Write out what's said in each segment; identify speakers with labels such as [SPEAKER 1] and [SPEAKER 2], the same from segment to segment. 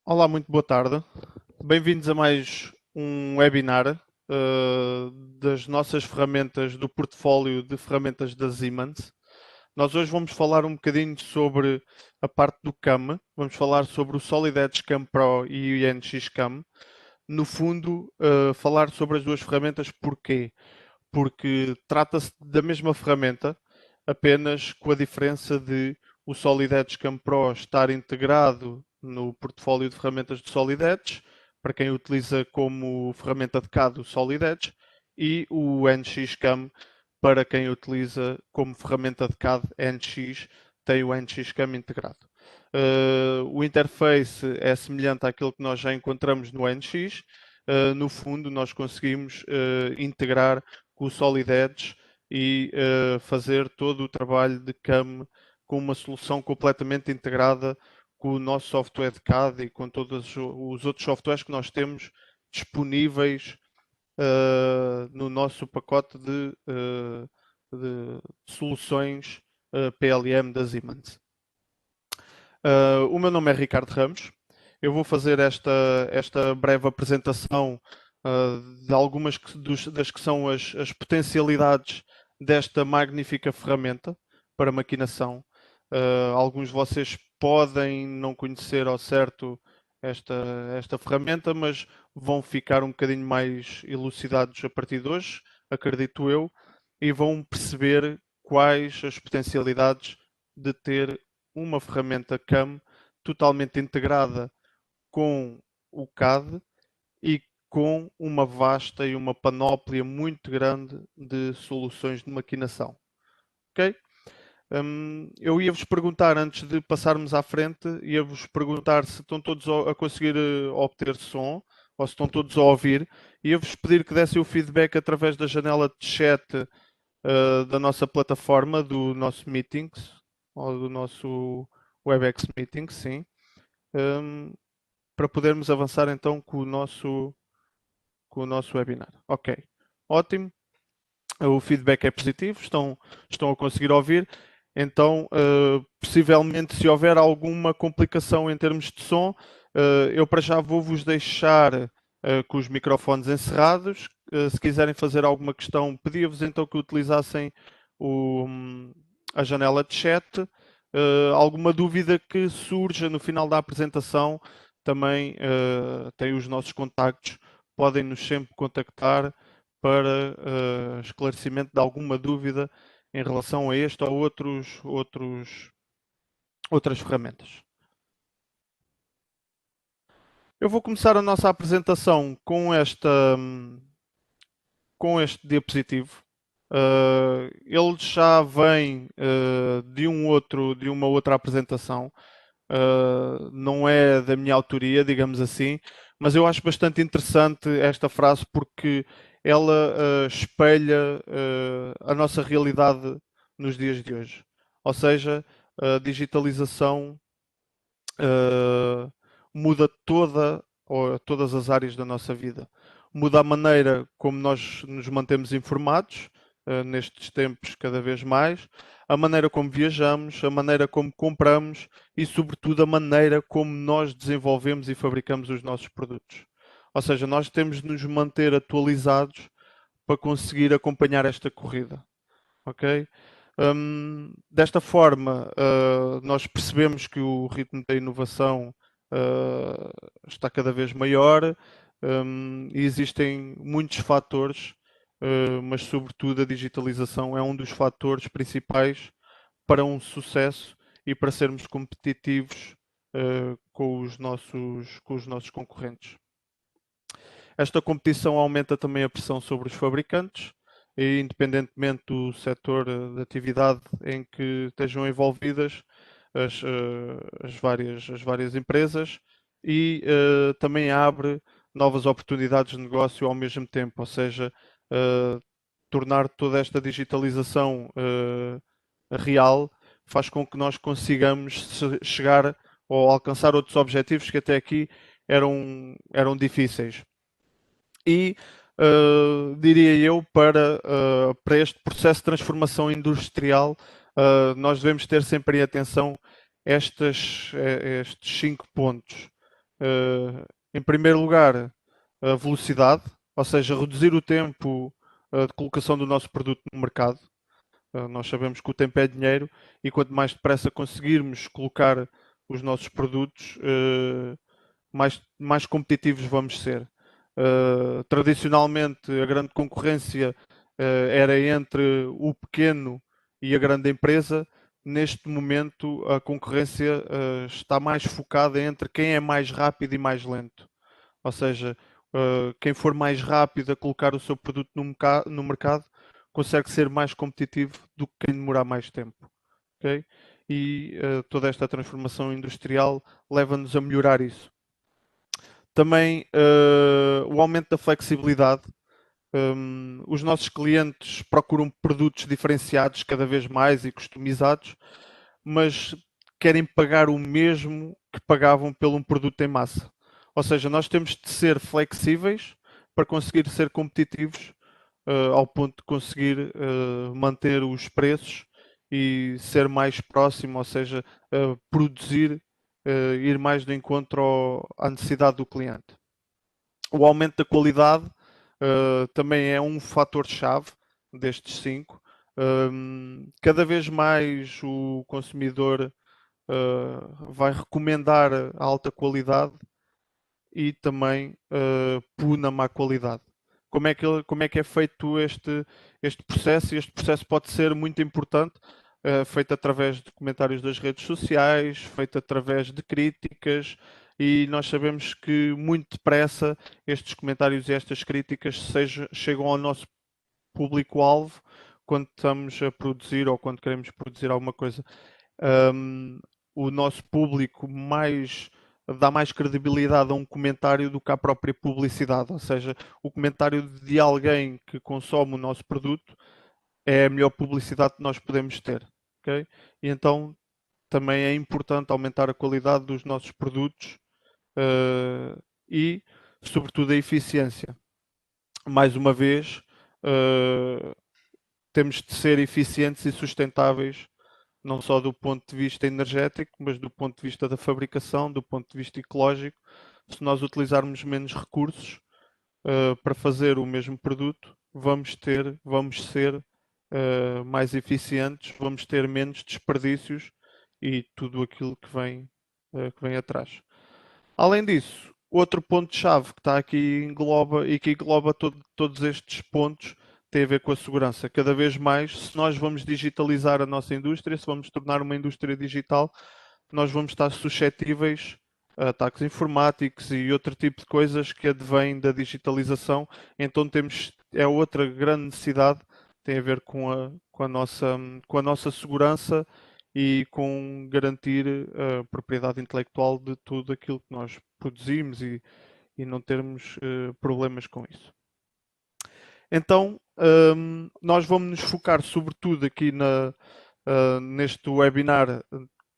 [SPEAKER 1] Olá, muito boa tarde. Bem-vindos a mais um webinar das nossas ferramentas do portfólio de ferramentas da Siemens. Nós hoje vamos falar um bocadinho sobre a parte do CAM, vamos falar sobre o Solid Edge CAM Pro e o INX CAM. No fundo, falar sobre as duas ferramentas, porquê? Porque trata-se da mesma ferramenta, apenas com a diferença de o Solid Edge CAM Pro estar integrado no portfólio de ferramentas de Solid Edge, para quem utiliza como ferramenta de CAD o Solid Edge, e o NX CAM para quem utiliza como ferramenta de CAD NX, tem o NX CAM integrado. O interface é semelhante àquilo que nós já encontramos no NX. No fundo, nós conseguimos integrar com o Solid Edge e fazer todo o trabalho de CAM com uma solução completamente integrada com o nosso software de CAD e com todos os outros softwares que nós temos disponíveis no nosso pacote de soluções PLM da Siemens. O meu nome é Ricardo Ramos. Eu vou fazer esta breve apresentação de algumas das que são as potencialidades desta magnífica ferramenta para maquinação. Alguns de vocês podem não conhecer ao certo esta ferramenta, mas vão ficar um bocadinho mais elucidados a partir de hoje, acredito eu, e vão perceber quais as potencialidades de ter uma ferramenta CAM totalmente integrada com o CAD e com uma vasta e uma panóplia muito grande de soluções de maquinação. Ok? Eu ia-vos perguntar, antes de passarmos à frente, ia-vos perguntar se estão todos a conseguir obter som, ou se estão todos a ouvir. Ia-vos pedir que dessem o feedback através da janela de chat da nossa plataforma, do nosso Meetings, ou do nosso WebEx Meetings, sim. Para podermos avançar então com o nosso webinar. Ok, ótimo. O feedback é positivo, estão a conseguir ouvir. Então, possivelmente, se houver alguma complicação em termos de som, eu para já vou-vos deixar com os microfones encerrados. Se quiserem fazer alguma questão, pedia-vos então que utilizassem o, a janela de chat. Alguma dúvida que surja no final da apresentação, também tem os nossos contactos, podem nos sempre contactar para esclarecimento de alguma dúvida em relação a este ou outras ferramentas. Eu vou começar a nossa apresentação com este diapositivo. Ele já vem de uma outra apresentação. Não é da minha autoria, digamos assim, mas eu acho bastante interessante esta frase porque ela espelha a nossa realidade nos dias de hoje. Ou seja, a digitalização muda todas as áreas da nossa vida. Muda a maneira como nós nos mantemos informados, nestes tempos cada vez mais, a maneira como viajamos, a maneira como compramos e, sobretudo, a maneira como nós desenvolvemos e fabricamos os nossos produtos. Ou seja, nós temos de nos manter atualizados para conseguir acompanhar esta corrida. Ok? Desta forma, nós percebemos que o ritmo da inovação está cada vez maior e existem muitos fatores, mas sobretudo a digitalização é um dos fatores principais para um sucesso e para sermos competitivos com os nossos concorrentes. Esta competição aumenta também a pressão sobre os fabricantes, e independentemente do setor de atividade em que estejam envolvidas as várias empresas, e também abre novas oportunidades de negócio ao mesmo tempo, ou seja, tornar toda esta digitalização real faz com que nós consigamos chegar ou alcançar outros objetivos que até aqui eram difíceis. E diria eu, para este processo de transformação industrial, nós devemos ter sempre em atenção estes 5 pontos. Em primeiro lugar, a velocidade, ou seja, reduzir o tempo de colocação do nosso produto no mercado. Nós sabemos que o tempo é dinheiro e quanto mais depressa conseguirmos colocar os nossos produtos, mais competitivos vamos ser. Tradicionalmente, a grande concorrência era entre o pequeno e a grande empresa. Neste momento, a concorrência está mais focada entre quem é mais rápido e mais lento. Ou seja, quem for mais rápido a colocar o seu produto no mercado consegue ser mais competitivo do que quem demorar mais tempo. Okay? E toda esta transformação industrial leva-nos a melhorar isso. Também o aumento da flexibilidade. Os nossos clientes procuram produtos diferenciados cada vez mais e customizados, mas querem pagar o mesmo que pagavam pelo um produto em massa. Ou seja, nós temos de ser flexíveis para conseguir ser competitivos ao ponto de conseguir manter os preços e ser mais próximo, ou seja, produzir, ir mais do encontro à necessidade do cliente. O aumento da qualidade também é um fator-chave destes cinco. Cada vez mais o consumidor vai recomendar a alta qualidade e também puna má qualidade. Como é que é feito este processo? Este processo pode ser muito importante, feito através de comentários das redes sociais, feito através de críticas, e nós sabemos que muito depressa estes comentários e estas críticas chegam ao nosso público-alvo quando estamos a produzir ou quando queremos produzir alguma coisa. Um, o nosso público dá mais credibilidade a um comentário do que à própria publicidade, ou seja, o comentário de alguém que consome o nosso produto é a melhor publicidade que nós podemos ter, ok? E então também é importante aumentar a qualidade dos nossos produtos e, sobretudo, a eficiência. Mais uma vez, temos de ser eficientes e sustentáveis não só do ponto de vista energético, mas do ponto de vista da fabricação, do ponto de vista ecológico. Se nós utilizarmos menos recursos para fazer o mesmo produto, vamos ser mais eficientes, vamos ter menos desperdícios e tudo aquilo que vem atrás. Além disso, outro ponto-chave que está aqui engloba e que engloba todos estes pontos tem a ver com a segurança. Cada vez mais, se nós vamos digitalizar a nossa indústria, se vamos tornar uma indústria digital, nós vamos estar suscetíveis a ataques informáticos e outro tipo de coisas que advêm da digitalização. Então é outra grande necessidade, tem a ver com a nossa segurança e com garantir a propriedade intelectual de tudo aquilo que nós produzimos e não termos problemas com isso. Então, nós vamos nos focar sobretudo aqui neste webinar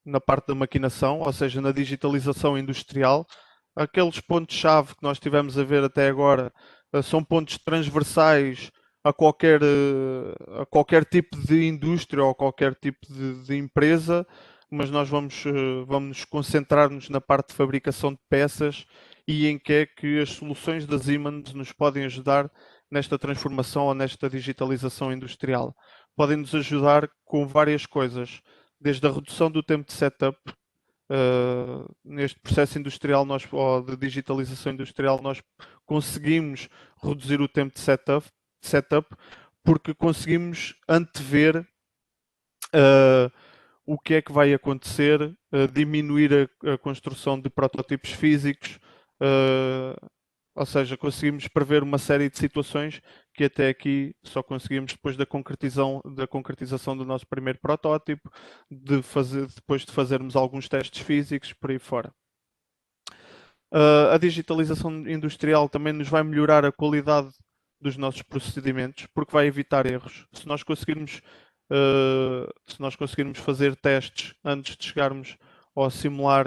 [SPEAKER 1] na parte da maquinação, ou seja, na digitalização industrial. Aqueles pontos-chave que nós tivemos a ver até agora são pontos transversais a qualquer tipo de indústria ou a qualquer tipo de empresa, mas nós vamos concentrar-nos na parte de fabricação de peças e em que é que as soluções da Siemens nos podem ajudar nesta transformação ou nesta digitalização industrial. Podem nos ajudar com várias coisas, desde a redução do tempo de setup. Neste processo industrial ou de digitalização industrial, nós conseguimos reduzir o tempo de setup porque conseguimos antever o que é que vai acontecer, diminuir a construção de prototipos físicos, ou seja, conseguimos prever uma série de situações que até aqui só conseguimos depois da concretização do nosso primeiro protótipo, depois de fazermos alguns testes físicos, por aí fora. A digitalização industrial também nos vai melhorar a qualidade dos nossos procedimentos, porque vai evitar erros. Se nós conseguirmos fazer testes antes de chegarmos ou simular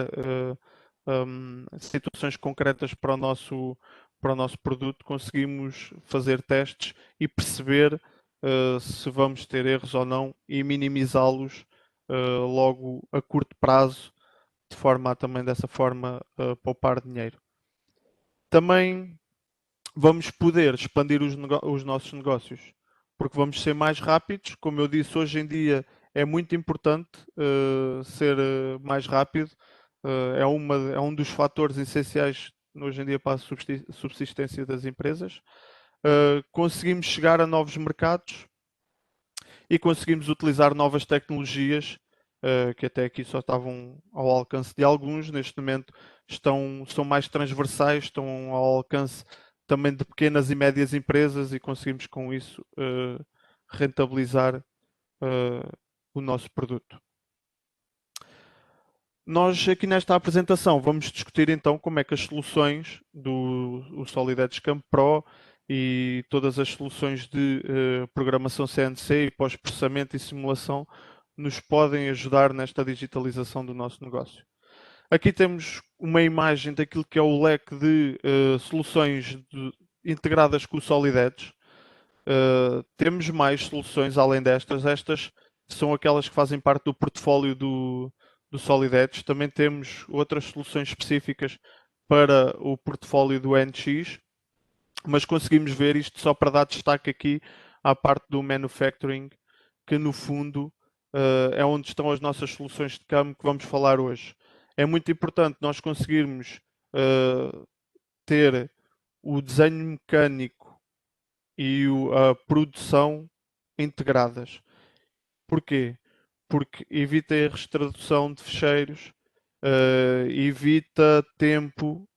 [SPEAKER 1] situações concretas para o nosso produto, conseguimos fazer testes e perceber se vamos ter erros ou não e minimizá-los logo a curto prazo de forma a também dessa forma poupar dinheiro. Também vamos poder expandir os nossos negócios, porque vamos ser mais rápidos. Como eu disse, hoje em dia é muito importante ser mais rápido. É um dos fatores essenciais hoje em dia para a subsistência das empresas. Conseguimos chegar a novos mercados e conseguimos utilizar novas tecnologias que até aqui só estavam ao alcance de alguns, neste momento são mais transversais, estão ao alcance também de pequenas e médias empresas e conseguimos com isso rentabilizar o nosso produto. Nós aqui nesta apresentação vamos discutir então como é que as soluções do Solid Edge Camp Pro e todas as soluções de programação CNC e pós-processamento e simulação nos podem ajudar nesta digitalização do nosso negócio. Aqui temos uma imagem daquilo que é o leque de soluções integradas com o Solid Edge. Temos mais soluções além destas. Estas são aquelas que fazem parte do portfólio do Solid Edge. Também temos outras soluções específicas para o portfólio do NX, mas conseguimos ver isto só para dar destaque aqui à parte do manufacturing, que no fundo é onde estão as nossas soluções de CAM que vamos falar hoje. É muito importante nós conseguirmos ter o desenho mecânico e a produção integradas. Porquê? Porque evita erros de tradução de ficheiros, evita tempo.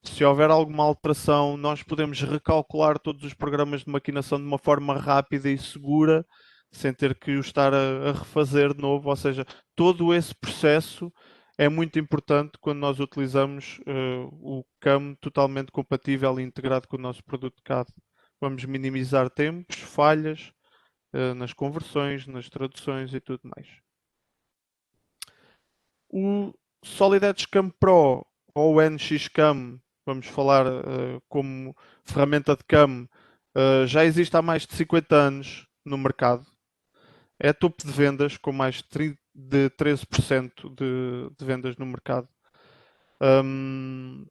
[SPEAKER 1] Se houver alguma alteração, nós podemos recalcular todos os programas de maquinação de uma forma rápida e segura, sem ter que o estar a refazer de novo. Ou seja, todo esse processo é muito importante quando nós utilizamos o CAM totalmente compatível e integrado com o nosso produto CAD. Vamos minimizar tempos, falhas nas conversões, nas traduções e tudo mais. O Solid Edge Cam Pro ou o NX Cam, vamos falar como ferramenta de CAM, já existe há mais de 50 anos no mercado. É topo de vendas, com mais de 13% de vendas no mercado.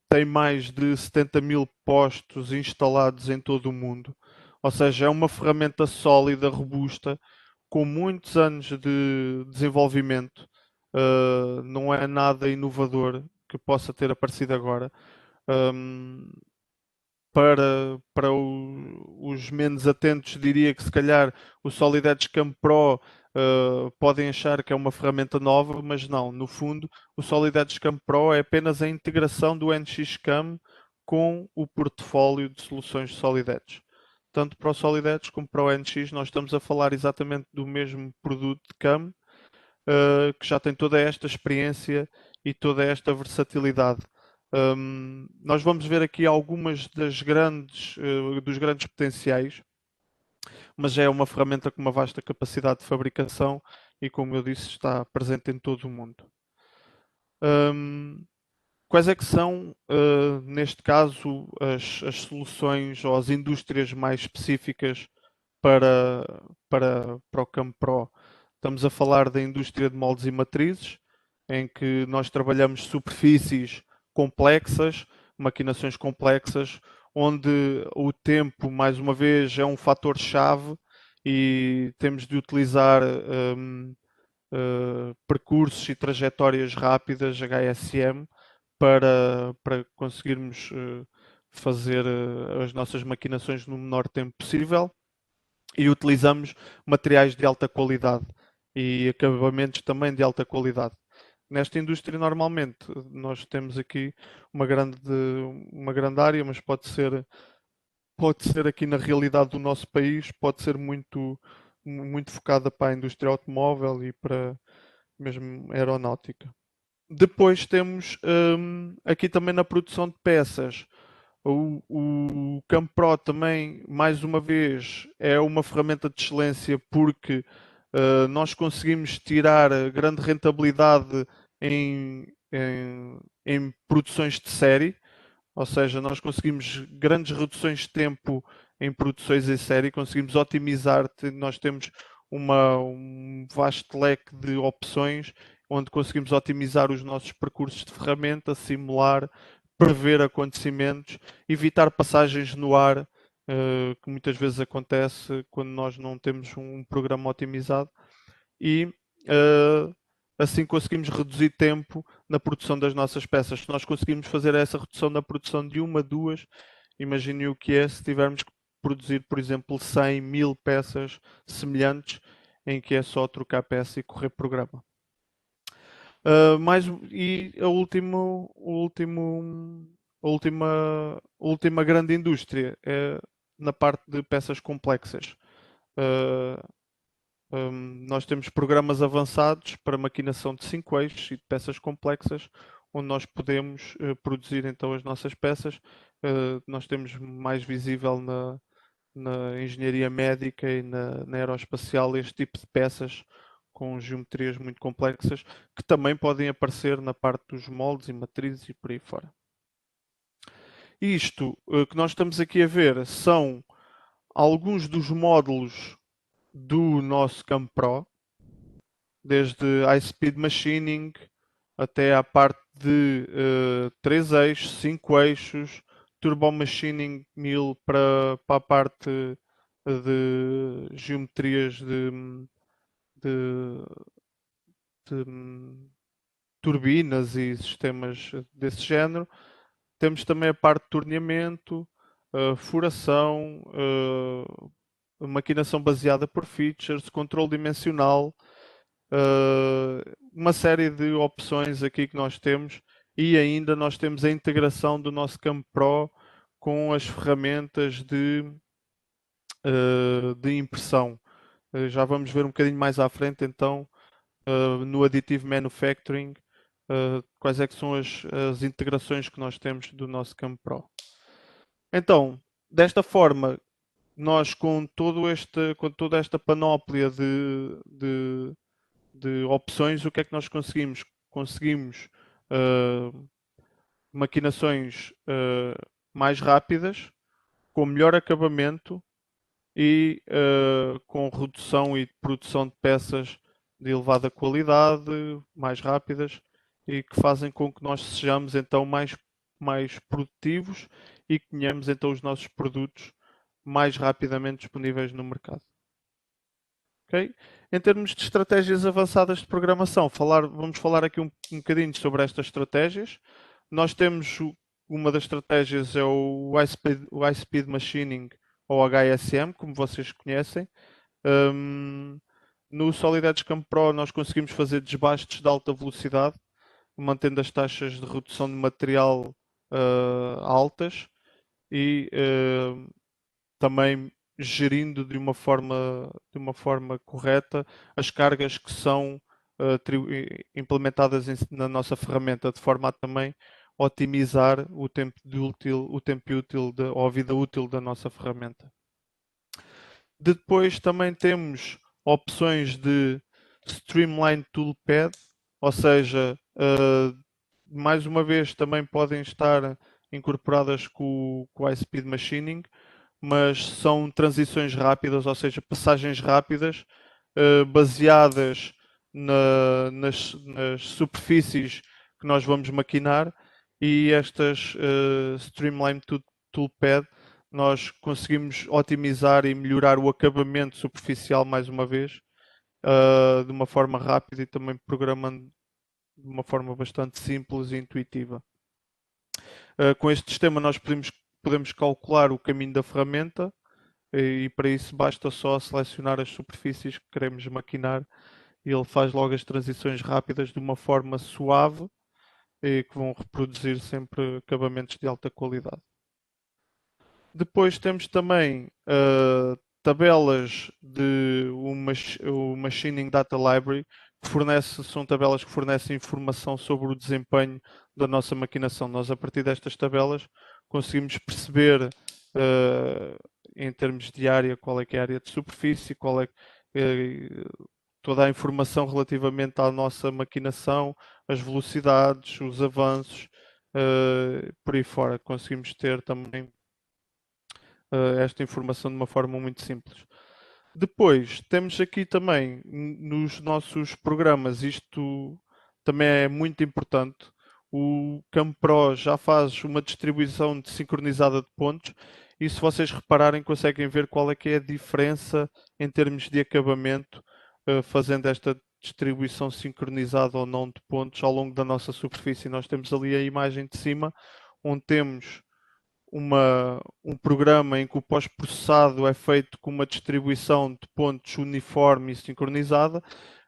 [SPEAKER 1] Tem mais de 70 mil postos instalados em todo o mundo. Ou seja, é uma ferramenta sólida, robusta, com muitos anos de desenvolvimento. Não é nada inovador que possa ter aparecido agora. Para os menos atentos, diria que se calhar o Solid Edge Cam Pro podem achar que é uma ferramenta nova, mas não. No fundo, o Solid Edge Cam Pro é apenas a integração do NX Cam com o portfólio de soluções de Solid Edge. Tanto para o Solid Edge como para o NX, nós estamos a falar exatamente do mesmo produto de CAM, que já tem toda esta experiência e toda esta versatilidade. Nós vamos ver aqui algumas dos grandes potenciais, mas é uma ferramenta com uma vasta capacidade de fabricação e, como eu disse, está presente em todo o mundo. Quais é que são, neste caso, as soluções ou as indústrias mais específicas para o CAM Pro? Estamos a falar da indústria de moldes e matrizes, em que nós trabalhamos superfícies complexas, maquinações complexas, onde o tempo, mais uma vez, é um fator-chave e temos de utilizar percursos e trajetórias rápidas, HSM, para conseguirmos fazer as nossas maquinações no menor tempo possível, e utilizamos materiais de alta qualidade e acabamentos também de alta qualidade. Nesta indústria, normalmente, nós temos aqui uma grande área, mas pode ser aqui na realidade do nosso país, pode ser muito focada para a indústria automóvel e para mesmo aeronáutica. Depois temos aqui também na produção de peças. O CamPro também, mais uma vez, é uma ferramenta de excelência porque nós conseguimos tirar grande rentabilidade em produções de série, ou seja, nós conseguimos grandes reduções de tempo em produções em série, conseguimos otimizar, nós temos um vasto leque de opções onde conseguimos otimizar os nossos percursos de ferramenta, simular, prever acontecimentos, evitar passagens no ar, que muitas vezes acontece quando nós não temos um programa otimizado, e assim conseguimos reduzir tempo na produção das nossas peças. Se nós conseguimos fazer essa redução na produção de uma, duas, imagine o que é se tivermos que produzir, por exemplo, 100, 1000 peças semelhantes, em que é só trocar peça e correr programa. E a última grande indústria é na parte de peças complexas. Uh, Nós temos programas avançados para maquinação de 5 eixos e de peças complexas, onde nós podemos produzir então as nossas peças. Nós temos mais visível na engenharia médica e na aeroespacial este tipo de peças com geometrias muito complexas, que também podem aparecer na parte dos moldes e matrizes e por aí fora. Isto que nós estamos aqui a ver são alguns dos módulos do nosso Camp Pro, desde High Speed Machining até à parte de 3 eixos, 5 eixos, Turbo Machining 1000 para a parte de geometrias de, de turbinas e sistemas desse género. Temos também a parte de torneamento, furação, maquinação baseada por features, controle dimensional, uma série de opções aqui que nós temos, e ainda nós temos a integração do nosso Camp Pro com as ferramentas de impressão. Já vamos ver um bocadinho mais à frente então no Additive Manufacturing quais é que são as integrações que nós temos do nosso Camp Pro. Então, desta forma, nós com toda esta panóplia de opções, o que é que nós conseguimos? Conseguimos maquinações mais rápidas, com melhor acabamento e com redução e produção de peças de elevada qualidade, mais rápidas e que fazem com que nós sejamos então mais produtivos e que tenhamos então os nossos produtos mais rapidamente disponíveis no mercado. Okay? Em termos de estratégias avançadas de programação, vamos falar aqui um bocadinho sobre estas estratégias. Nós temos uma das estratégias é o High Speed Machining ou HSM, como vocês conhecem. No Solid Edge Camp Pro nós conseguimos fazer desbastes de alta velocidade, mantendo as taxas de redução de material altas e também gerindo de uma forma correta as cargas que são implementadas na nossa ferramenta, de forma a também otimizar o tempo útil ou a vida útil da nossa ferramenta. Depois também temos opções de Streamline Toolpad, ou seja, mais uma vez também podem estar incorporadas com o High Speed Machining, mas são transições rápidas, ou seja, passagens rápidas, baseadas nas superfícies que nós vamos maquinar, e estas Streamline Toolpad nós conseguimos otimizar e melhorar o acabamento superficial mais uma vez, de uma forma rápida e também programando de uma forma bastante simples e intuitiva. Com este sistema nós podemos calcular o caminho da ferramenta e para isso basta só selecionar as superfícies que queremos maquinar e ele faz logo as transições rápidas de uma forma suave e que vão reproduzir sempre acabamentos de alta qualidade. Depois temos também tabelas de o Machining Data Library, são tabelas que fornecem informação sobre o desempenho da nossa maquinação. Nós, a partir destas tabelas, conseguimos perceber em termos de área, qual é que é a área de superfície, qual é toda a informação relativamente à nossa maquinação, as velocidades, os avanços, por aí fora. Conseguimos ter também esta informação de uma forma muito simples. Depois, temos aqui também nos nossos programas, isto também é muito importante. O Cam Pro já faz uma distribuição sincronizada de pontos e se vocês repararem conseguem ver qual é que é a diferença em termos de acabamento fazendo esta distribuição sincronizada ou não de pontos ao longo da nossa superfície. Nós temos ali a imagem de cima onde temos um programa em que o pós-processado é feito com uma distribuição de pontos uniforme e sincronizada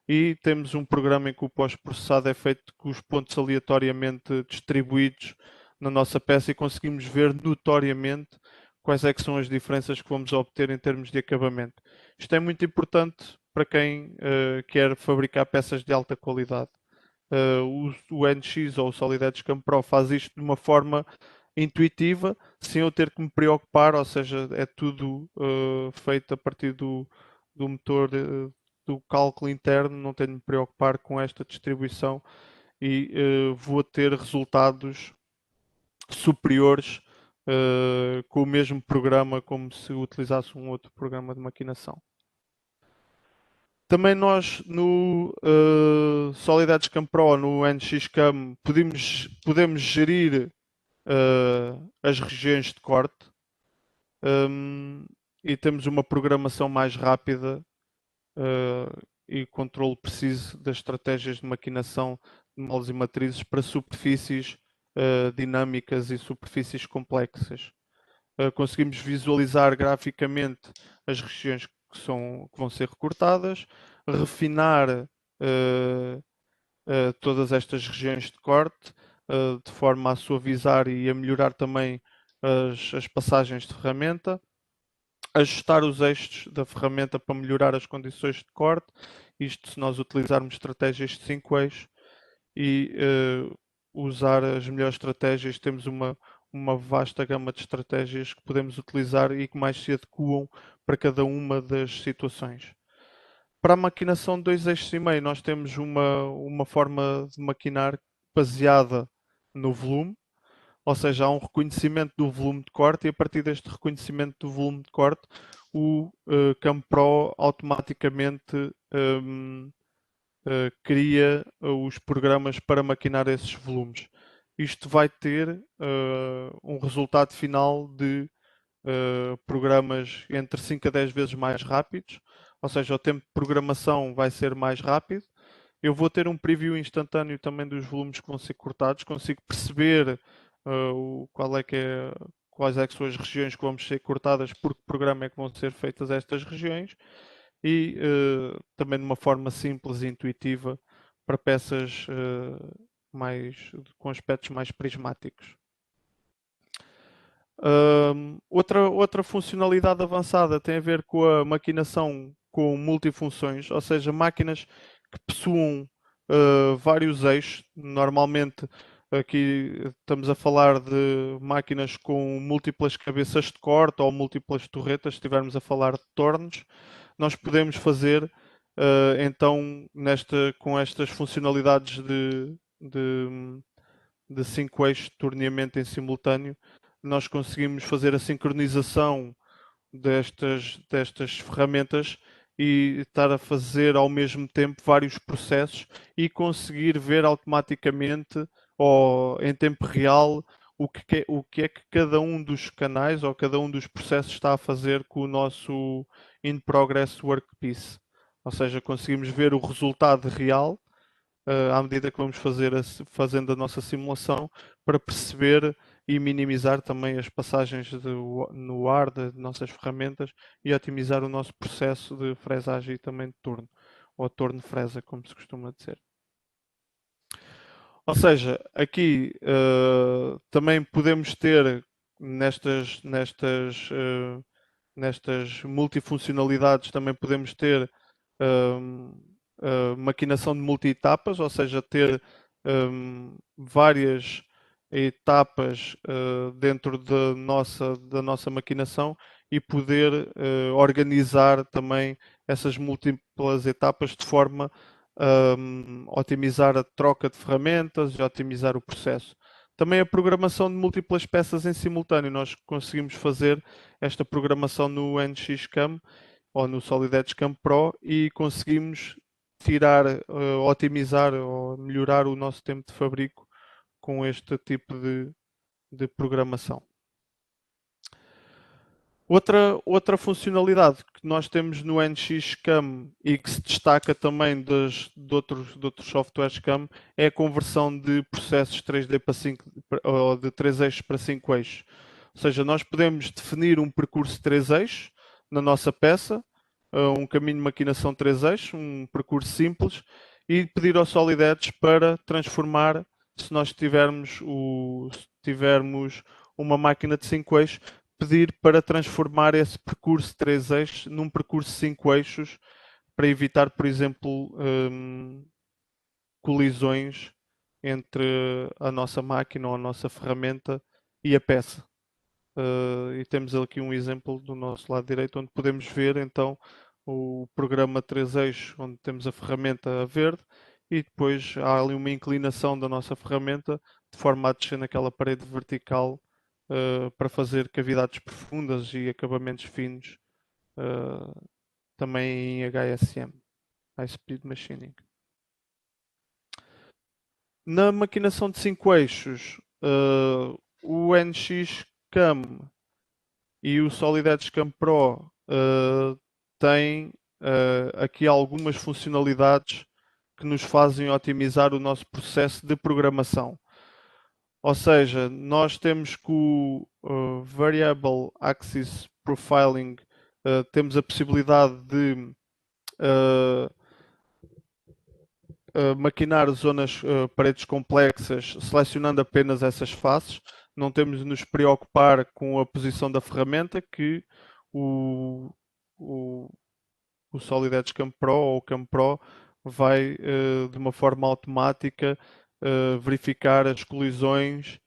[SPEAKER 1] e temos um programa em que o pós-processado é feito com os pontos aleatoriamente distribuídos na nossa peça e conseguimos ver notoriamente quais é que são as diferenças que vamos obter em termos de acabamento. Isto é muito importante para quem quer fabricar peças de alta qualidade. O NX ou o Solid Edge Cam Pro faz isto de uma forma intuitiva, sem eu ter que me preocupar, ou seja, é tudo feito a partir do motor do cálculo interno, não tenho de me preocupar com esta distribuição e vou ter resultados superiores com o mesmo programa como se utilizasse um outro programa de maquinação. Também nós no Solid Edge Cam Pro, no NX Cam, podemos gerir as regiões de corte e temos uma programação mais rápida e controle preciso das estratégias de maquinação de moldes e matrizes para superfícies dinâmicas e superfícies complexas. Conseguimos visualizar graficamente as regiões que vão ser recortadas, refinar todas estas regiões de corte, de forma a suavizar e a melhorar também as passagens de ferramenta, ajustar os eixos da ferramenta para melhorar as condições de corte, isto se nós utilizarmos estratégias de 5 eixos e usar as melhores estratégias, temos uma vasta gama de estratégias que podemos utilizar e que mais se adequam para cada uma das situações. Para a maquinação de 2 eixos e meio, nós temos uma forma de maquinar baseada no volume, ou seja, há um reconhecimento do volume de corte e a partir deste reconhecimento do volume de corte, o Cam Pro automaticamente cria os programas para maquinar esses volumes. Isto vai ter um resultado final de programas entre 5 a 10 vezes mais rápidos, ou seja, o tempo de programação vai ser mais rápido. Eu vou ter um preview instantâneo também dos volumes que vão ser cortados, consigo perceber quais é que são as regiões que vão ser cortadas, por que programa é que vão ser feitas estas regiões e também de uma forma simples e intuitiva para peças com aspectos mais prismáticos. Outra funcionalidade avançada tem a ver com a maquinação com multifunções, ou seja, máquinas que possuam vários eixos. Normalmente aqui estamos a falar de máquinas com múltiplas cabeças de corte ou múltiplas torretas, se estivermos a falar de tornos. Nós podemos fazer então com estas funcionalidades de 5 eixos de torneamento em simultâneo, nós conseguimos fazer a sincronização destas ferramentas e estar a fazer ao mesmo tempo vários processos e conseguir ver automaticamente ou em tempo real o que é que cada um dos canais ou cada um dos processos está a fazer com o nosso in progress workpiece. Ou seja, conseguimos ver o resultado real à medida que vamos fazendo a nossa simulação para perceber e minimizar também as passagens no ar das nossas ferramentas e otimizar o nosso processo de fresagem e também de torno, ou torno-fresa, como se costuma dizer. Ou seja, aqui também podemos ter nestas multifuncionalidades, também podemos ter maquinação de multi-etapas, ou seja, ter várias etapas dentro da nossa maquinação e poder organizar também essas múltiplas etapas de forma a otimizar a troca de ferramentas e otimizar o processo. Também a programação de múltiplas peças em simultâneo. Nós conseguimos fazer esta programação no NX Cam ou no Solid Edge Cam Pro e conseguimos tirar, otimizar ou melhorar o nosso tempo de fabrico com este tipo de programação. Outra funcionalidade que nós temos no NX CAM e que se destaca também de outros softwares CAM é a conversão de processos 3D para 5, ou de 3 eixos para 5 eixos. Ou seja, nós podemos definir um percurso de 3 eixos na nossa peça, um caminho de maquinação 3 eixos, um percurso simples, e pedir ao SolidEdge para transformar, se tivermos uma máquina de 5 eixos, pedir para transformar esse percurso de 3 eixos num percurso de 5 eixos para evitar, por exemplo, colisões entre a nossa máquina ou a nossa ferramenta e a peça. E temos aqui um exemplo do nosso lado direito onde podemos ver então o programa 3 eixos, onde temos a ferramenta a verde e depois há ali uma inclinação da nossa ferramenta de forma a descer naquela parede vertical para fazer cavidades profundas e acabamentos finos, também em HSM, High Speed Machining. Na maquinação de 5 eixos, o NX CAM e o SolidEdge CAM Pro têm aqui algumas funcionalidades que nos fazem otimizar o nosso processo de programação. Ou seja, nós temos com o Variable Axis Profiling, temos a possibilidade de uh, maquinar zonas, paredes complexas, selecionando apenas essas faces. Não temos de nos preocupar com a posição da ferramenta, que o, o, o SolidEdge Cam Pro ou o Cam Pro vai, de uma forma automática, verificar as colisões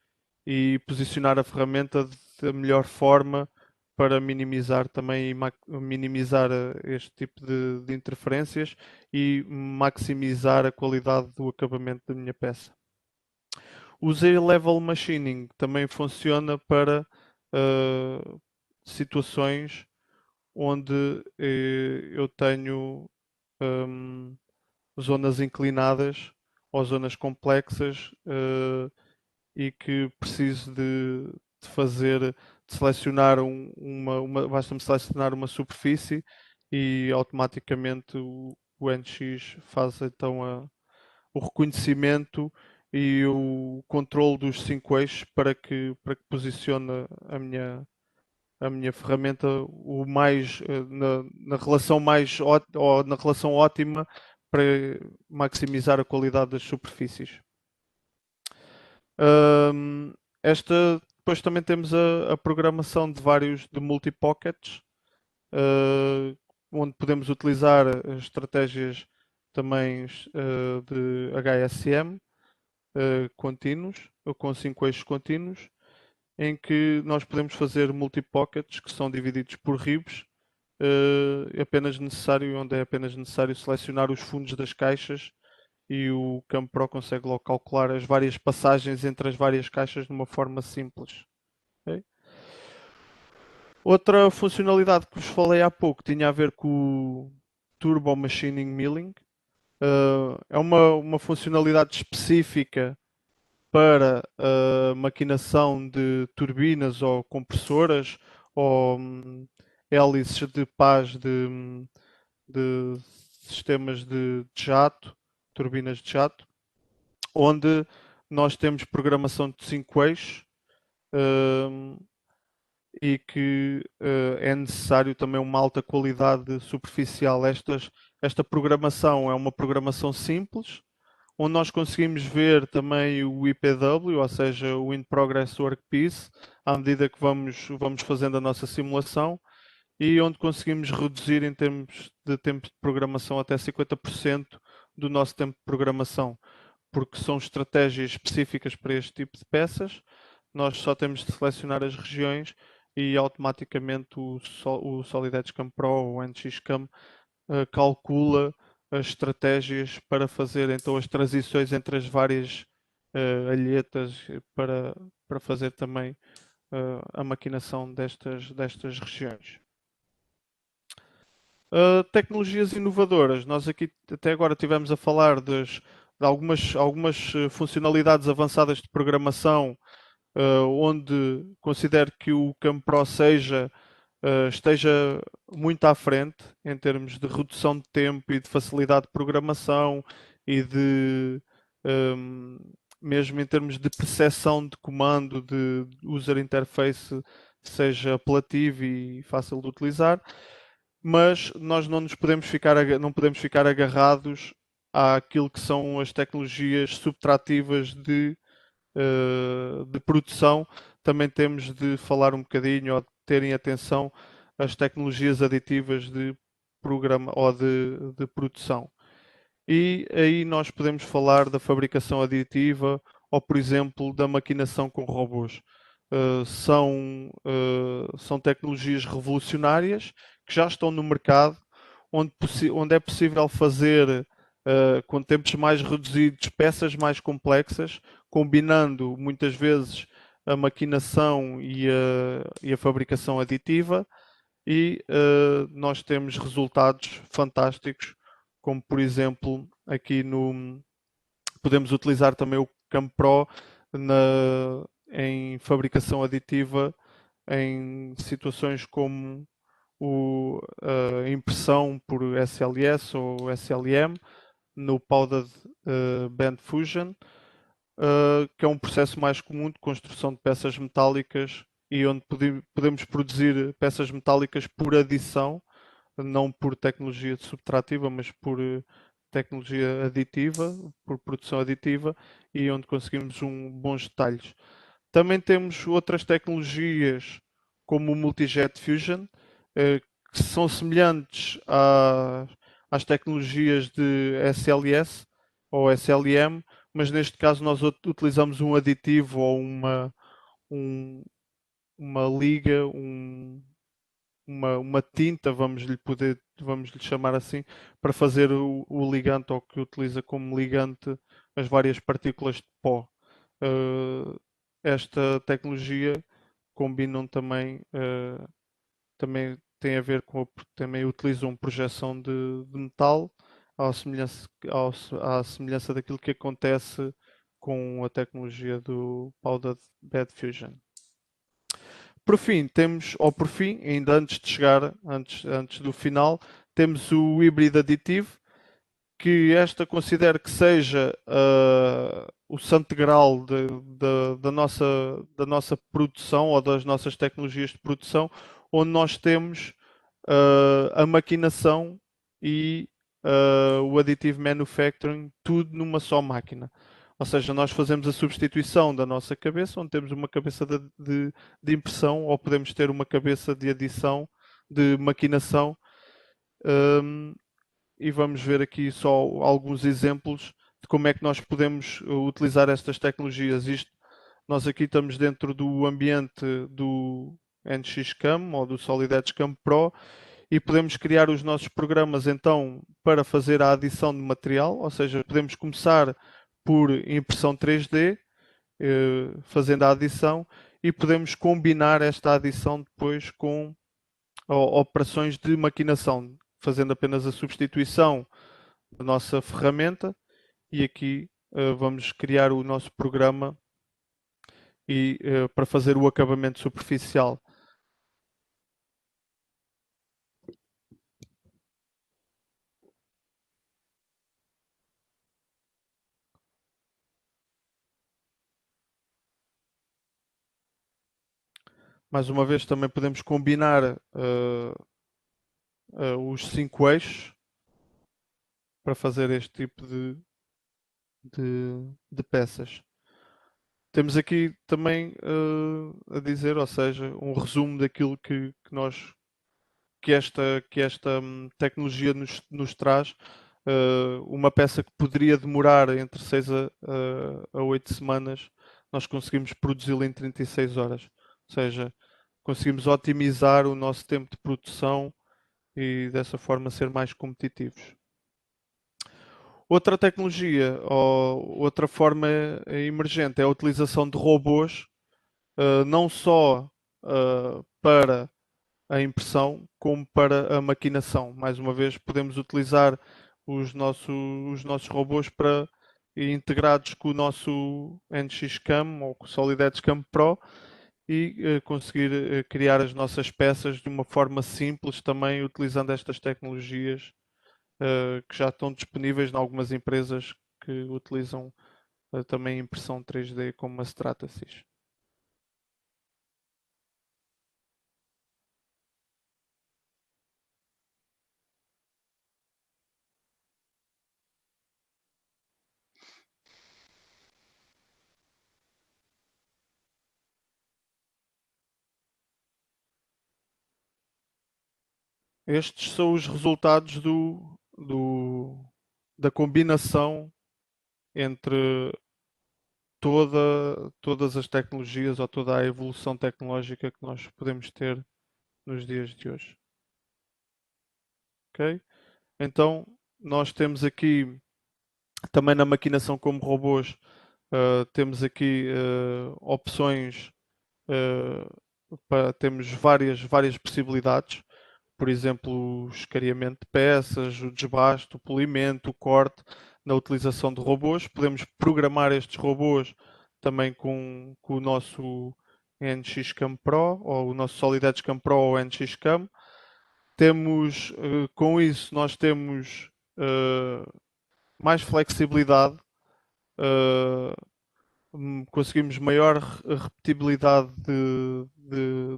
[SPEAKER 1] e posicionar a ferramenta da melhor forma para minimizar também minimizar este tipo de interferências e maximizar a qualidade do acabamento da minha peça. O Z-Level Machining também funciona para situações onde eu tenho zonas inclinadas ou zonas complexas e que preciso de fazer, de selecionar basta-me selecionar uma superfície e automaticamente o NX faz então o reconhecimento e o controle dos 5 eixos para que posicione a minha ferramenta o mais na relação ou na relação ótima para maximizar a qualidade das superfícies. Depois também temos a programação de vários de multi-pockets, onde podemos utilizar estratégias também de HSM contínuos, ou com 5 eixos contínuos, em que nós podemos fazer multi-pockets que são divididos por ribs, onde é apenas necessário selecionar os fundos das caixas e o Cam Pro consegue logo calcular as várias passagens entre as várias caixas de uma forma simples. Ok? Outra funcionalidade que vos falei há pouco tinha a ver com o Turbo Machining Milling. É uma funcionalidade específica para a maquinação de turbinas ou compressoras ou hélices de pás de sistemas de jato, turbinas de jato, onde nós temos programação de 5 eixos e que é necessário também uma alta qualidade superficial. Esta programação é uma programação simples, onde nós conseguimos ver também o IPW, ou seja, o In Progress Workpiece, à medida que vamos fazendo a nossa simulação, e onde conseguimos reduzir em termos de tempo de programação até 50% do nosso tempo de programação, porque são estratégias específicas para este tipo de peças. Nós só temos de selecionar as regiões e automaticamente o SolidEdge Cam Pro ou o NX Cam calcula as estratégias para fazer então as transições entre as várias alhetas para fazer também a maquinação destas regiões. Tecnologias inovadoras. Nós aqui até agora tivemos a falar de algumas funcionalidades avançadas de programação, onde considero que o CamPro esteja muito à frente em termos de redução de tempo e de facilidade de programação e de um, mesmo em termos de percepção de comando, de user interface, seja apelativo e fácil de utilizar, mas nós não podemos ficar agarrados àquilo que são as tecnologias subtrativas de produção. Também temos de falar um bocadinho ou de terem atenção às tecnologias aditivas de programa ou de produção. E aí nós podemos falar da fabricação aditiva ou, por exemplo, da maquinação com robôs. São tecnologias revolucionárias que já estão no mercado, onde é possível fazer, com tempos mais reduzidos, peças mais complexas, combinando muitas vezes a maquinação e a fabricação aditiva, e nós temos resultados fantásticos, como por exemplo aqui no podemos utilizar também o CamPro em fabricação aditiva em situações como a impressão por SLS ou SLM no Powdered Band Fusion, que é um processo mais comum de construção de peças metálicas e onde podemos produzir peças metálicas por adição, não por tecnologia subtrativa, mas por tecnologia aditiva, por produção aditiva, e onde conseguimos bons detalhes. Também temos outras tecnologias, como o Multijet Fusion, que são semelhantes às tecnologias de SLS ou SLM, mas neste caso nós utilizamos um aditivo ou um- uma liga, uma tinta, vamos lhe chamar assim, para fazer o ligante, ou que utiliza como ligante as várias partículas de pó. Uh, Esta tecnologia combinam também tem a ver também utilizam projeção de metal à semelhança daquilo que acontece com a tecnologia do Powder Bed Fusion. Por fim, ainda antes de chegar, antes do final, temos o híbrido aditivo, que esta considero que seja o santo graal da nossa produção ou das nossas tecnologias de produção, onde nós temos a maquinação e o additive manufacturing, tudo numa só máquina. Ou seja, nós fazemos a substituição da nossa cabeça, onde temos uma cabeça de impressão, ou podemos ter uma cabeça de adição, de maquinação. Um, e vamos ver aqui só alguns exemplos de como é que nós podemos utilizar estas tecnologias. Nós aqui estamos dentro do ambiente do NXCAM ou do Solid Edge Cam Pro e podemos criar os nossos programas então para fazer a adição de material, ou seja, podemos começar por impressão 3D, fazendo a adição, e podemos combinar esta adição depois com operações de maquinação, fazendo apenas a substituição da nossa ferramenta, e aqui vamos criar o nosso programa para fazer o acabamento superficial. Mais uma vez também podemos combinar os 5 eixos para fazer este tipo de peças. Temos aqui também a dizer, ou seja, um resumo daquilo que esta tecnologia nos traz. Uma peça que poderia demorar entre 6 a 8 semanas, nós conseguimos produzi-la em 36 horas. Ou seja, conseguimos otimizar o nosso tempo de produção e dessa forma ser mais competitivos. Outra tecnologia ou outra forma emergente é a utilização de robôs, não só para a impressão como para a maquinação. Mais uma vez, podemos utilizar os nossos robôs para integrados com o nosso NX-CAM ou com o SolidEdge CAM Pro e conseguir criar as nossas peças de uma forma simples também utilizando estas tecnologias que já estão disponíveis em algumas empresas que utilizam também impressão 3D como a Stratasys. Estes são os resultados da combinação entre todas as tecnologias ou toda a evolução tecnológica que nós podemos ter nos dias de hoje. Ok? Então, nós temos aqui também na maquinação como robôs, temos aqui opções, temos várias possibilidades. Por exemplo, o escariamento de peças, o desbaste, o polimento, o corte, na utilização de robôs. Podemos programar estes robôs também com o nosso NX-CAM Pro ou o nosso SolidEdge CAM Pro ou NX-CAM. Temos, com isso, nós temos mais flexibilidade, uh, conseguimos maior repetibilidade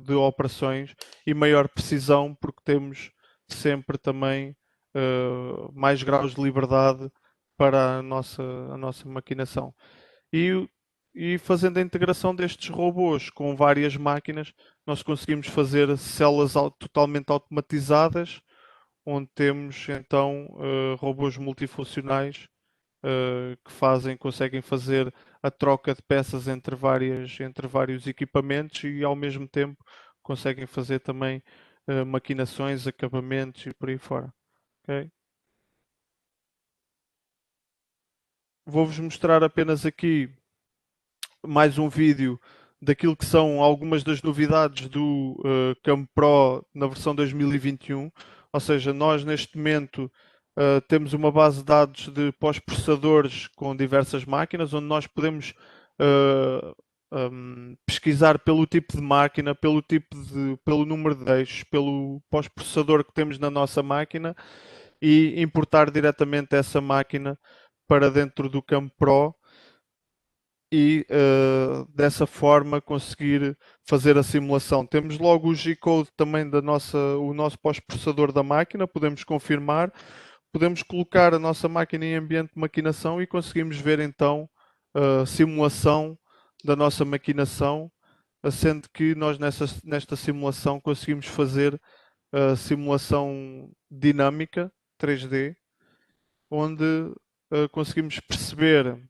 [SPEAKER 1] de operações e maior precisão, porque temos sempre também mais graus de liberdade para a nossa maquinação. E, e fazendo a integração destes robôs com várias máquinas, nós conseguimos fazer células totalmente automatizadas, onde temos então robôs multifuncionais conseguem fazer a troca de peças entre vários equipamentos e ao mesmo tempo conseguem fazer também maquinações, acabamentos e por aí fora. Ok? Vou-vos mostrar apenas aqui mais um vídeo daquilo que são algumas das novidades do Cam Pro na versão 2021. Ou seja, nós neste momento temos uma base de dados de pós-processadores com diversas máquinas, onde nós podemos pesquisar pelo tipo de máquina, pelo número de eixos, pelo pós-processador que temos na nossa máquina e importar diretamente essa máquina para dentro do Cam Pro e dessa forma conseguir fazer a simulação. Temos logo o G-code também o nosso pós-processador da máquina, podemos confirmar, podemos colocar a nossa máquina em ambiente de maquinação e conseguimos ver então a simulação da nossa maquinação, sendo que nós nesta simulação conseguimos fazer a simulação dinâmica 3D, onde conseguimos perceber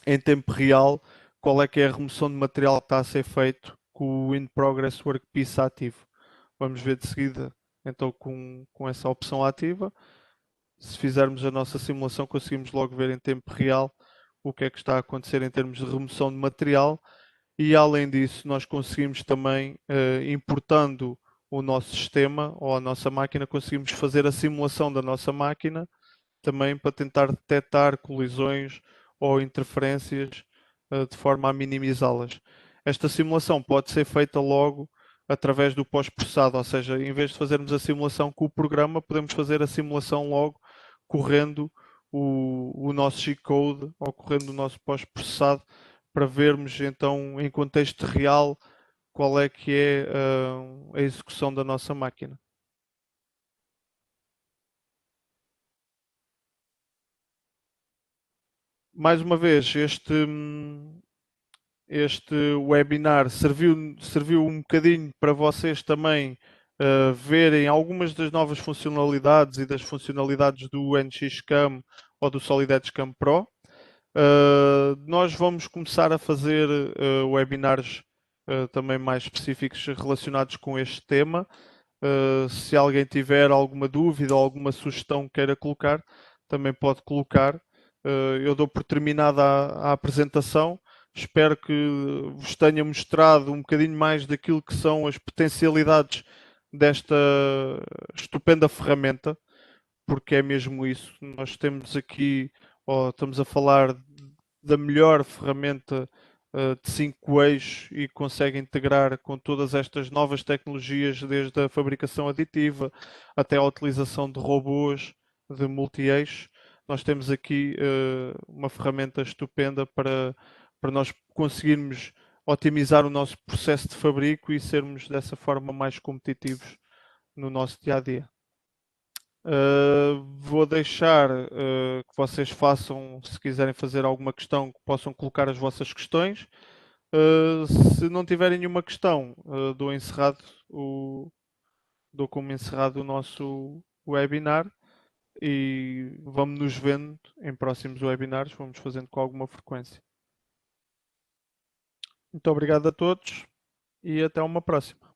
[SPEAKER 1] em tempo real qual é que é a remoção de material que está a ser feito com o In Progress Workpiece ativo. Vamos ver de seguida então com essa opção ativa. Se fizermos a nossa simulação, conseguimos logo ver em tempo real o que é que está a acontecer em termos de remoção de material e além disso nós conseguimos também, importando o nosso sistema ou a nossa máquina, conseguimos fazer a simulação da nossa máquina também para tentar detectar colisões ou interferências de forma a minimizá-las. Esta simulação pode ser feita logo através do pós-processado, ou seja, em vez de fazermos a simulação com o programa, podemos fazer a simulação logo correndo o nosso G-code ou correndo o nosso pós-processado para vermos então em contexto real qual é que é a execução da nossa máquina. Mais uma vez, este webinar serviu um bocadinho para vocês também verem algumas das novas funcionalidades e das funcionalidades do NX-CAM ou do SolidEdge CAM Pro. Nós vamos começar a fazer webinars também mais específicos relacionados com este tema. Se alguém tiver alguma dúvida ou alguma sugestão que queira colocar, também pode colocar. Eu dou por terminada a apresentação. Espero que vos tenha mostrado um bocadinho mais daquilo que são as potencialidades desta estupenda ferramenta, porque é mesmo isso. Nós temos aqui, ou estamos a falar da melhor ferramenta de 5 eixos e consegue integrar com todas estas novas tecnologias, desde a fabricação aditiva até a utilização de robôs de multi-eixo. Nós temos aqui uma ferramenta estupenda para nós conseguirmos otimizar o nosso processo de fabrico e sermos dessa forma mais competitivos no nosso dia a dia. Vou deixar que vocês façam, se quiserem fazer alguma questão, que possam colocar as vossas questões. Se não tiverem nenhuma questão, o, dou como encerrado o nosso webinar e vamos nos vendo em próximos webinars, vamos fazendo com alguma frequência. Muito obrigado a todos e até uma próxima.